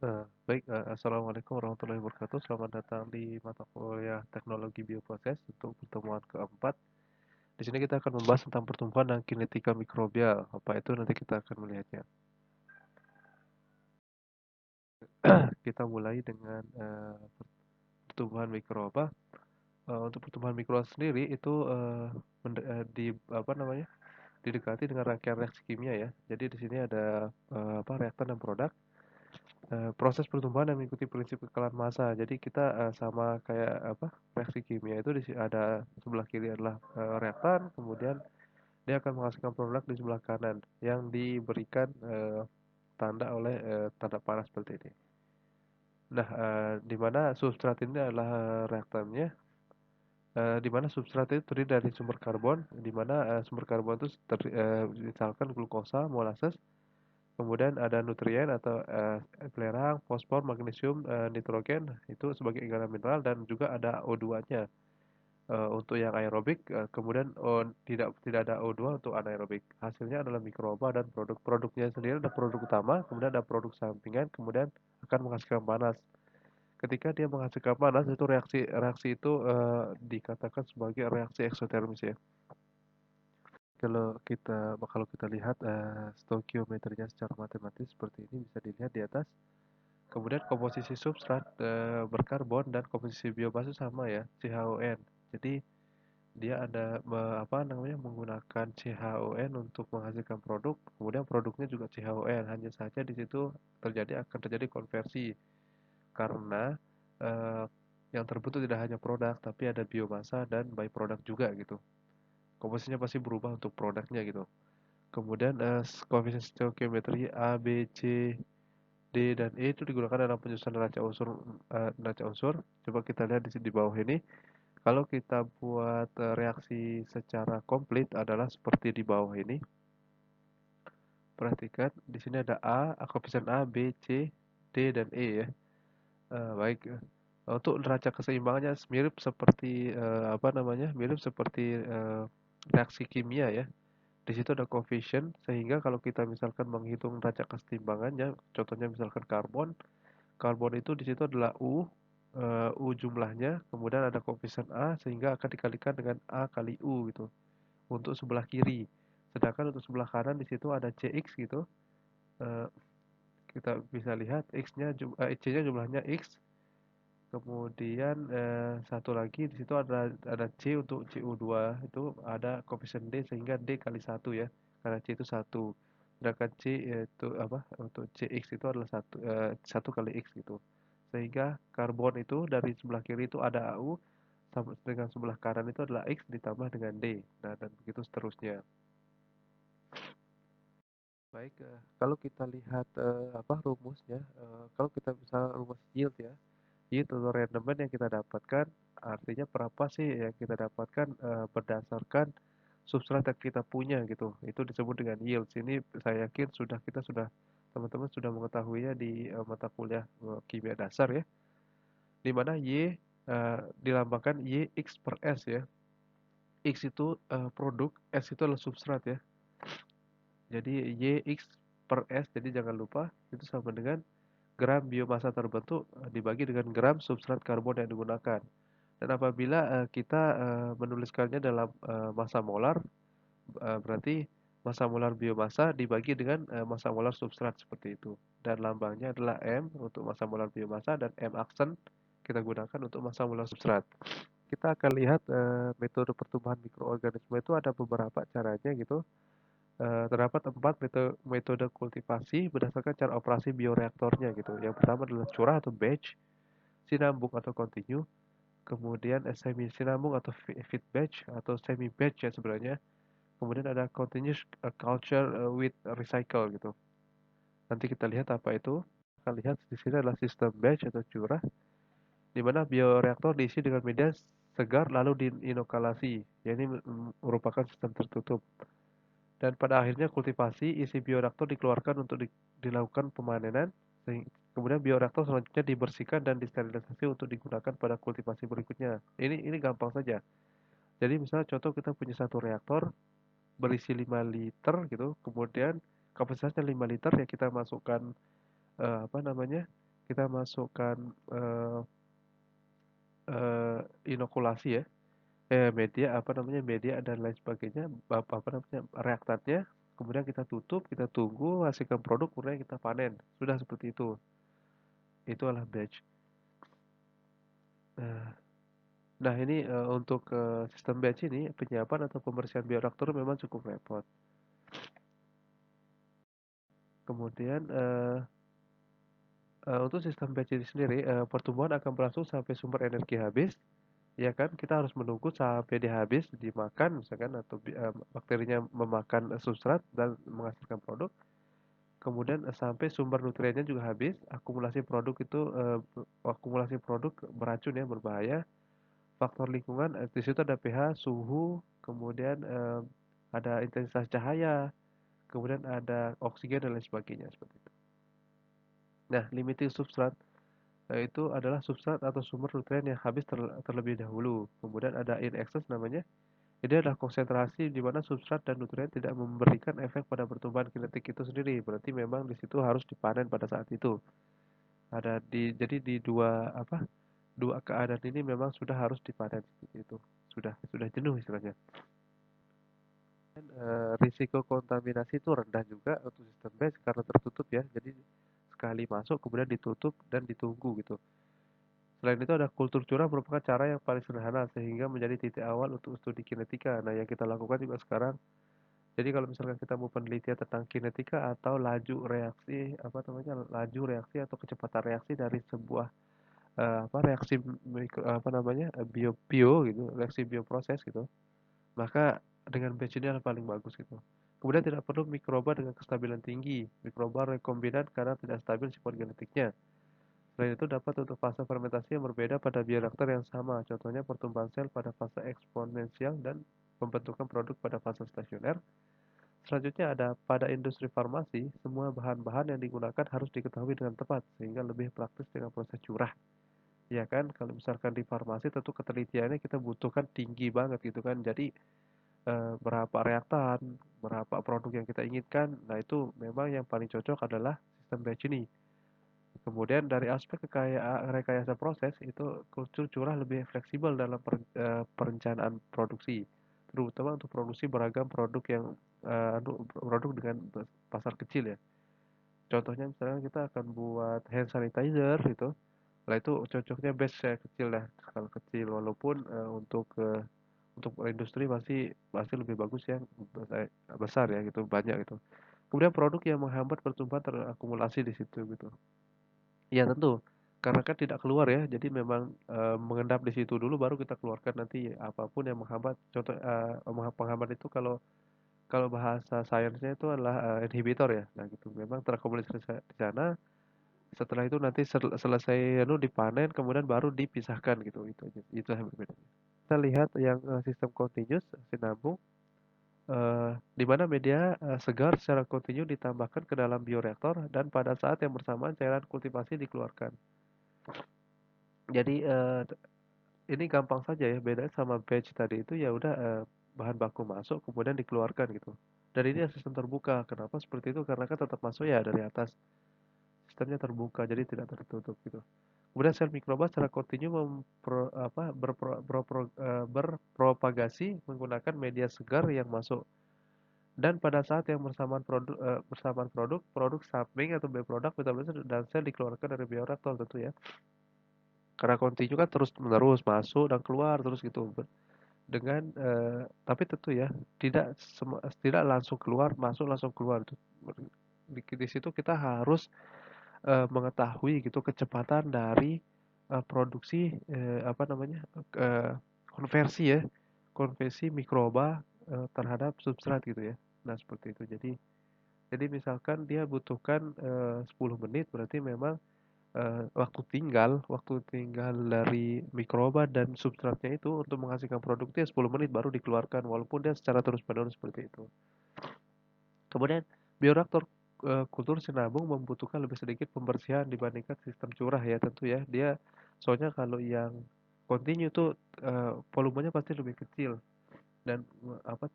Baik, assalamualaikum warahmatullahi wabarakatuh. Selamat datang di mata kuliah teknologi bioproses untuk pertemuan keempat. Di sini kita akan membahas tentang pertumbuhan dan kinetika mikrobial. Apa itu nanti kita akan melihatnya. Kita mulai dengan pertumbuhan mikroba. Untuk pertumbuhan mikroba sendiri itu di apa namanya didekati dengan rangkaian reaksi kimia ya. Jadi di sini ada reaktan dan produk. Proses pertumbuhan yang mengikuti prinsip kekalahan massa. Jadi kita sama kayak reaksi kimia itu ada sebelah kiri adalah reaktan, kemudian dia akan menghasilkan produk di sebelah kanan yang diberikan tanda oleh tanda panah seperti ini. Nah, di mana substrat ini adalah reaktannya, di mana substrat itu terdiri dari sumber karbon, di mana sumber karbon itu misalkan glukosa, molasses. Kemudian ada nutrien atau belerang, fosfor, magnesium, nitrogen itu sebagai ingaran mineral dan juga ada O2-nya untuk yang aerobik. Kemudian tidak ada O2 untuk anaerobik. Hasilnya adalah mikroba dan produknya sendiri ada produk utama, kemudian ada produk sampingan, kemudian akan menghasilkan panas. Ketika dia menghasilkan panas itu reaksi itu dikatakan sebagai reaksi eksotermis ya. Kalau kita lihat stoikiometrinya secara matematis seperti ini bisa dilihat di atas. Kemudian komposisi substrat berkarbon dan komposisi biomasa sama ya, CHON. Jadi dia ada menggunakan CHON untuk menghasilkan produk, kemudian produknya juga CHON. Hanya saja di situ akan terjadi konversi karena eh, yang terbentuk tidak hanya produk tapi ada biomasa dan byproduct juga gitu. Komposisinya pasti berubah untuk produknya gitu. Kemudian koefisien stoikiometri A, B, C, D dan E itu digunakan dalam penyusunan neraca unsur. Coba kita lihat di bawah ini. Kalau kita buat reaksi secara komplit adalah seperti di bawah ini. Perhatikan di sini ada koefisien A, B, C, D dan E ya. Baik. Untuk neraca keseimbangannya mirip seperti mirip seperti reaksi kimia ya. Di situ ada coefficient sehingga kalau kita misalkan menghitung neraca keseimbangannya, contohnya misalkan karbon, karbon itu di situ adalah U jumlahnya, kemudian ada koefisien A sehingga akan dikalikan dengan A kali U gitu untuk sebelah kiri. Sedangkan untuk sebelah kanan di situ ada CX gitu. Eh, Kita bisa lihat C-nya jumlahnya X. Kemudian satu lagi di situ ada C untuk CU2 itu ada koefisien D sehingga D kali satu ya. Karena C itu satu. Sedangkan C itu untuk CX itu adalah satu kali X gitu. Sehingga karbon itu dari sebelah kiri itu ada AU sama dengan sebelah kanan itu adalah X ditambah dengan D. Nah, dan begitu seterusnya. Baik, kalau kita lihat rumusnya, kalau kita bisa rumus yield ya, yield atau rendemen yang kita dapatkan, artinya berapa sih yang kita dapatkan berdasarkan substrat yang kita punya gitu. Itu disebut dengan yield. Ini saya yakin teman-teman sudah mengetahuinya di mata kuliah kimia dasar ya, di mana Y dilambangkan YX per S ya. X itu produk, S itu adalah substrat ya. Jadi YX per S, jadi jangan lupa itu sama dengan gram biomasa terbentuk dibagi dengan gram substrat karbon yang digunakan. Dan apabila kita menuliskannya dalam massa molar, berarti massa molar biomasa dibagi dengan massa molar substrat seperti itu. Dan lambangnya adalah M untuk massa molar biomasa dan M aksen kita gunakan untuk massa molar substrat. Kita akan lihat metode pertumbuhan mikroorganisme itu ada beberapa caranya gitu. Terdapat 4 metode kultivasi berdasarkan cara operasi bioreaktornya gitu. Yang pertama adalah curah atau batch, sinambung atau continue, kemudian semi sinambung atau feed batch atau semi batch ya sebenarnya. Kemudian ada continuous culture with recycle gitu. Nanti kita lihat apa itu. Kita lihat di sini adalah sistem batch atau curah, di mana bioreaktor diisi dengan media segar lalu diinokulasi. Ya, ini merupakan sistem tertutup. Dan pada akhirnya kultivasi, isi bioreaktor dikeluarkan untuk dilakukan pemanenan. Kemudian bioreaktor selanjutnya dibersihkan dan disterilisasi untuk digunakan pada kultivasi berikutnya. Ini gampang saja. Jadi misalnya contoh kita punya satu reaktor berisi 5 liter gitu, kemudian kapasitasnya 5 liter ya kita masukkan apa namanya kita masukkan eh, inokulasi ya, media apa namanya, media dan lain sebagainya, apa namanya, reaktannya, kemudian kita tutup, kita tunggu hasilkan produk, kemudian kita panen, sudah seperti itu adalah batch. Nah, nah ini untuk sistem batch ini penyiapan atau pembersihan bioreaktor memang cukup repot. Kemudian untuk sistem batch ini sendiri, pertumbuhan akan berlangsung sampai sumber energi habis, ya kan? Kita harus menunggu sampai dia habis dimakan, misalkan, atau bakterinya memakan substrat dan menghasilkan produk. Kemudian sampai sumber nutriennya juga habis, akumulasi produk itu akumulasi produk beracun ya, berbahaya. Faktor lingkungan, di situ ada pH, suhu, kemudian ada intensitas cahaya, kemudian ada oksigen dan lain sebagainya seperti itu. Nah, limiting substrat itu adalah substrat atau sumber nutrien yang habis terlebih dahulu. Kemudian ada in excess namanya. Ini adalah konsentrasi di mana substrat dan nutrien tidak memberikan efek pada pertumbuhan kinetik itu sendiri. Berarti memang di situ harus dipanen pada saat itu. Jadi di dua keadaan ini memang sudah harus dipanen seperti itu. Sudah jenuh istilahnya. Dan, risiko kontaminasi itu rendah juga untuk sistem batch karena tertutup ya. Jadi sekali masuk kemudian ditutup dan ditunggu gitu. Selain itu ada kultur curah merupakan cara yang paling sederhana sehingga menjadi titik awal untuk studi kinetika. Nah, yang kita lakukan juga sekarang, jadi kalau misalkan kita mau penelitian tentang kinetika atau laju reaksi, apa namanya, laju reaksi atau kecepatan reaksi dari sebuah reaksi apa namanya, bio gitu, reaksi bioproses gitu, maka dengan batch ini adalah paling bagus gitu. Kemudian tidak perlu mikroba dengan kestabilan tinggi, mikroba rekombinan karena tidak stabil sifat genetiknya. Selain itu dapat untuk fase fermentasi yang berbeda pada bioreaktor yang sama, contohnya pertumbuhan sel pada fase eksponensial dan pembentukan produk pada fase stasioner. Selanjutnya ada pada industri farmasi, semua bahan-bahan yang digunakan harus diketahui dengan tepat sehingga lebih praktis dengan proses curah. Ya kan, kalau misalkan di farmasi tentu ketelitiannya kita butuhkan tinggi banget gitu kan. Jadi berapa reaktan, berapa produk yang kita inginkan, nah itu memang yang paling cocok adalah sistem batch ini. Kemudian dari aspek rekayasa proses itu kultur curah lebih fleksibel dalam perencanaan produksi, terutama untuk produksi beragam produk yang produk dengan pasar kecil ya. Contohnya misalnya kita akan buat hand sanitizer gitu. Nah itu cocoknya batch saya kecil lah, skala kecil, walaupun untuk industri masih lebih bagus yang besar ya gitu, banyak gitu. Kemudian produk yang menghambat pertumbuhan terakumulasi di situ gitu. Iya tentu, karena kan tidak keluar ya, jadi memang mengendap di situ dulu baru kita keluarkan nanti apapun yang menghambat. Contoh penghambat itu kalau kalau bahasa sainsnya itu adalah inhibitor ya. Nah gitu, memang terakumulasi di sana. Setelah itu nanti selesai dipanen, kemudian baru dipisahkan gitu. Itu aja. Itu yang berbeda. Kita lihat yang sistem continuous sinambung, di mana media segar secara kontinu ditambahkan ke dalam bioreaktor dan pada saat yang bersamaan cairan kultivasi dikeluarkan. Jadi ini gampang saja ya, beda sama batch tadi itu ya udah bahan baku masuk kemudian dikeluarkan gitu. Dan ini sistem terbuka. Kenapa seperti itu? Karena kan tetap masuk ya dari atas. Sistemnya terbuka jadi tidak tertutup gitu. Kemudian sel mikroba secara kontinu berpropagasi menggunakan media segar yang masuk. Dan pada saat yang bersamaan produk samping atau byproduct metabolisme dan sel dikeluarkan dari bioreaktor tentu ya. Karena kontinu kan terus menerus masuk dan keluar terus gitu. Dengan tapi tentu ya tidak langsung keluar masuk langsung keluar itu. Di situ kita harus mengetahui gitu kecepatan dari produksi apa namanya, eh, konversi ya, konversi mikroba terhadap substrat gitu ya. Nah seperti itu. Jadi misalkan dia butuhkan 10 menit, berarti memang waktu tinggal dari mikroba dan substratnya itu untuk menghasilkan produk itu ya 10 menit baru dikeluarkan, walaupun dia secara terus-menerus seperti itu. Kemudian bioreaktor kultur sinabung membutuhkan lebih sedikit pembersihan dibandingkan sistem curah ya tentu ya. Soalnya kalau yang kontinu itu volumenya pasti lebih kecil dan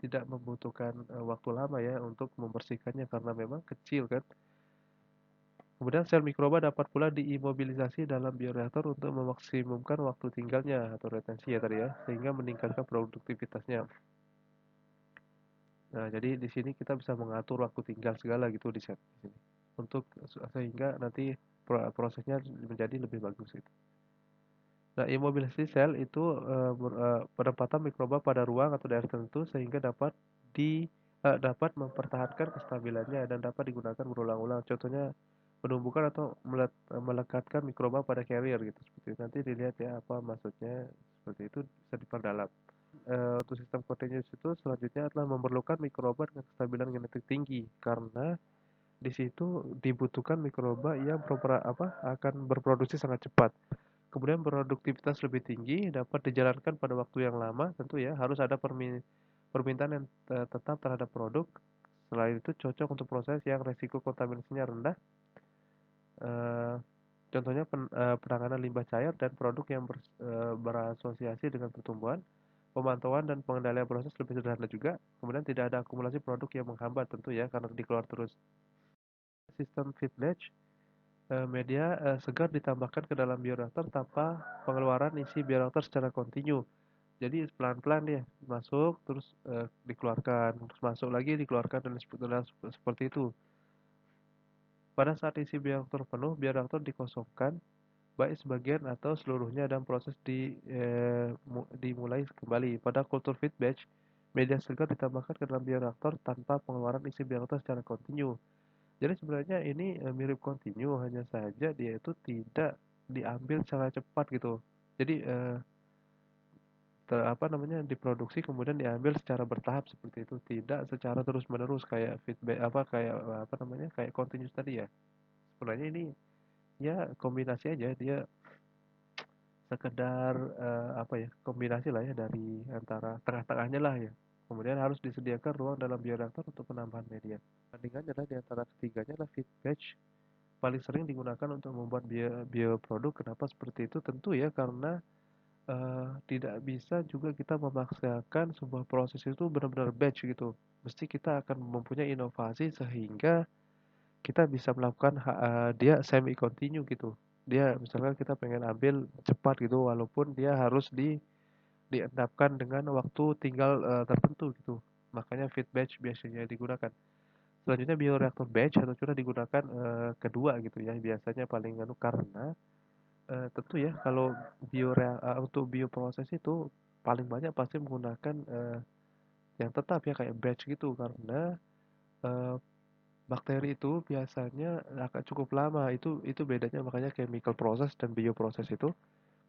tidak membutuhkan waktu lama ya untuk membersihkannya karena memang kecil kan. Kemudian sel mikroba dapat pula diimobilisasi dalam bioreaktor untuk memaksimumkan waktu tinggalnya atau retensi ya tadi ya, sehingga meningkatkan produktivitasnya. Nah, jadi di sini kita bisa mengatur waktu tinggal segala gitu di set di sini. Untuk sehingga nanti prosesnya menjadi lebih bagus gitu. Nah, imobilisasi sel itu penempatan mikroba pada ruang atau daerah tertentu sehingga dapat mempertahankan kestabilannya dan dapat digunakan berulang-ulang. Contohnya menumbuhkan atau melekatkan mikroba pada carrier gitu seperti itu. Nanti dilihat ya apa maksudnya seperti itu bisa diperdalam. Untuk sistem continuous itu selanjutnya adalah memerlukan mikroba dengan kestabilan genetik tinggi karena di situ dibutuhkan mikroba yang akan berproduksi sangat cepat. Kemudian produktivitas lebih tinggi dapat dijalankan pada waktu yang lama, tentu ya harus ada permintaan yang tetap terhadap produk. Selain itu cocok untuk proses yang resiko kontaminasinya rendah. Eh, Contohnya penanganan limbah cair dan produk yang berasosiasi dengan pertumbuhan. Pemantauan dan pengendalian proses lebih sederhana juga. Kemudian tidak ada akumulasi produk yang menghambat tentu ya karena dikeluar terus. Sistem feed batch media segar ditambahkan ke dalam bioreaktor tanpa pengeluaran isi bioreaktor secara kontinu. Jadi pelan-pelan dia masuk terus dikeluarkan, terus masuk lagi dikeluarkan dan seperti itu. Pada saat isi bioreaktor penuh, bioreaktor dikosongkan baik sebagian atau seluruhnya dan proses dimulai kembali. Pada kultur feed batch, media segar ditambahkan ke dalam bioreaktor tanpa pengeluaran isi bioreaktor secara kontinu. Jadi sebenarnya ini mirip kontinu, hanya saja dia itu tidak diambil secara cepat gitu. Jadi diproduksi kemudian diambil secara bertahap seperti itu, tidak secara terus menerus kayak feedback kayak continuous tadi ya. Sebenarnya ini ya kombinasi aja, dia sekedar kombinasi lah ya dari antara tengah-tengahnya lah ya. Kemudian harus disediakan ruang dalam bioreaktor untuk penambahan media. Bandingannya adalah di antara ketiganya adalah feed batch paling sering digunakan untuk membuat bioproduk. Kenapa seperti itu? Tentu ya karena tidak bisa juga kita memaksakan sebuah proses itu benar-benar batch gitu. Mesti kita akan mempunyai inovasi sehingga kita bisa melakukan dia semi continue gitu. Dia misalkan kita pengen ambil cepat gitu walaupun dia harus diendapkan dengan waktu tinggal tertentu gitu. Makanya feed batch biasanya digunakan. Selanjutnya bioreaktor batch atau curah digunakan kedua gitu ya. Biasanya paling karena tentu ya kalau untuk bioproses itu paling banyak pasti menggunakan yang tetap ya kayak batch gitu karena eh, bakteri itu biasanya akan cukup lama. Itu bedanya makanya chemical process dan bioproses itu.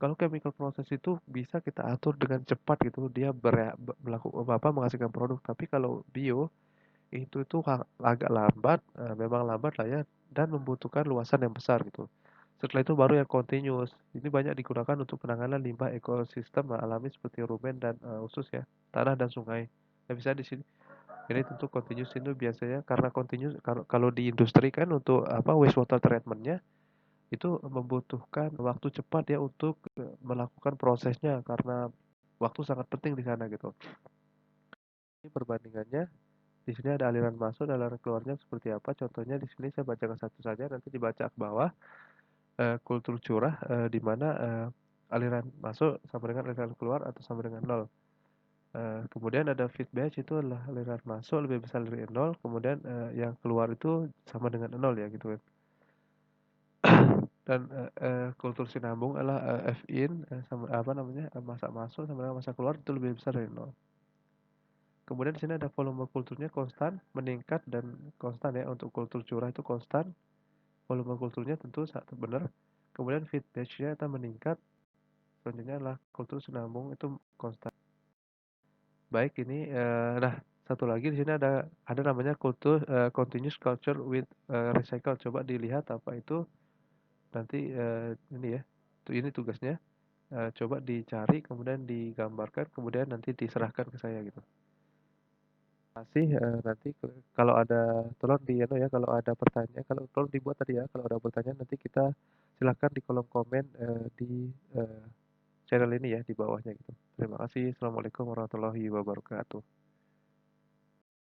Kalau chemical process itu bisa kita atur dengan cepat gitu dia melakukan menghasilkan produk. Tapi kalau bio itu agak lambat, memang lambat lah ya dan membutuhkan luasan yang besar gitu. Setelah itu baru yang continuous. Ini banyak digunakan untuk penanganan limbah ekosistem alami seperti rumen dan usus ya, tanah dan sungai. Nah, bisa di sini. Ini tentu continuous itu biasanya karena continuous kalau di industri kan untuk wastewater treatmentnya itu membutuhkan waktu cepat ya untuk melakukan prosesnya karena waktu sangat penting di sana gitu. Ini perbandingannya di sini ada aliran masuk dan aliran keluarnya seperti apa. Contohnya di sini saya bacakan satu saja nanti dibaca ke bawah. Kultur curah di mana aliran masuk sama dengan aliran keluar atau sama dengan nol. Kemudian ada feed batch itu adalah aliran masuk lebih besar dari nol, kemudian yang keluar itu sama dengan nol ya gitu kan. Dan kultur sinambung adalah F in sama masa masuk sama dengan masa keluar itu lebih besar dari nol. Kemudian di sini ada volume kulturnya konstan, meningkat dan konstan ya. Untuk kultur curah itu konstan, volume kulturnya tentu benar. Kemudian feed batch-nya akan meningkat. Selanjutnya adalah kultur sinambung itu konstan. Baik ini nah satu lagi di sini ada namanya kultur continuous culture with recycle. Coba dilihat apa itu nanti ini ya. Ini tugasnya. Coba dicari kemudian digambarkan kemudian nanti diserahkan ke saya gitu. Masih nanti kalau ada tolong ya kalau ada pertanyaan kalau tolong dibuat tadi ya kalau ada pertanyaan nanti kita silakan di kolom komen di channel ini ya di bawahnya gitu. Terima kasih. Assalamualaikum warahmatullahi wabarakatuh.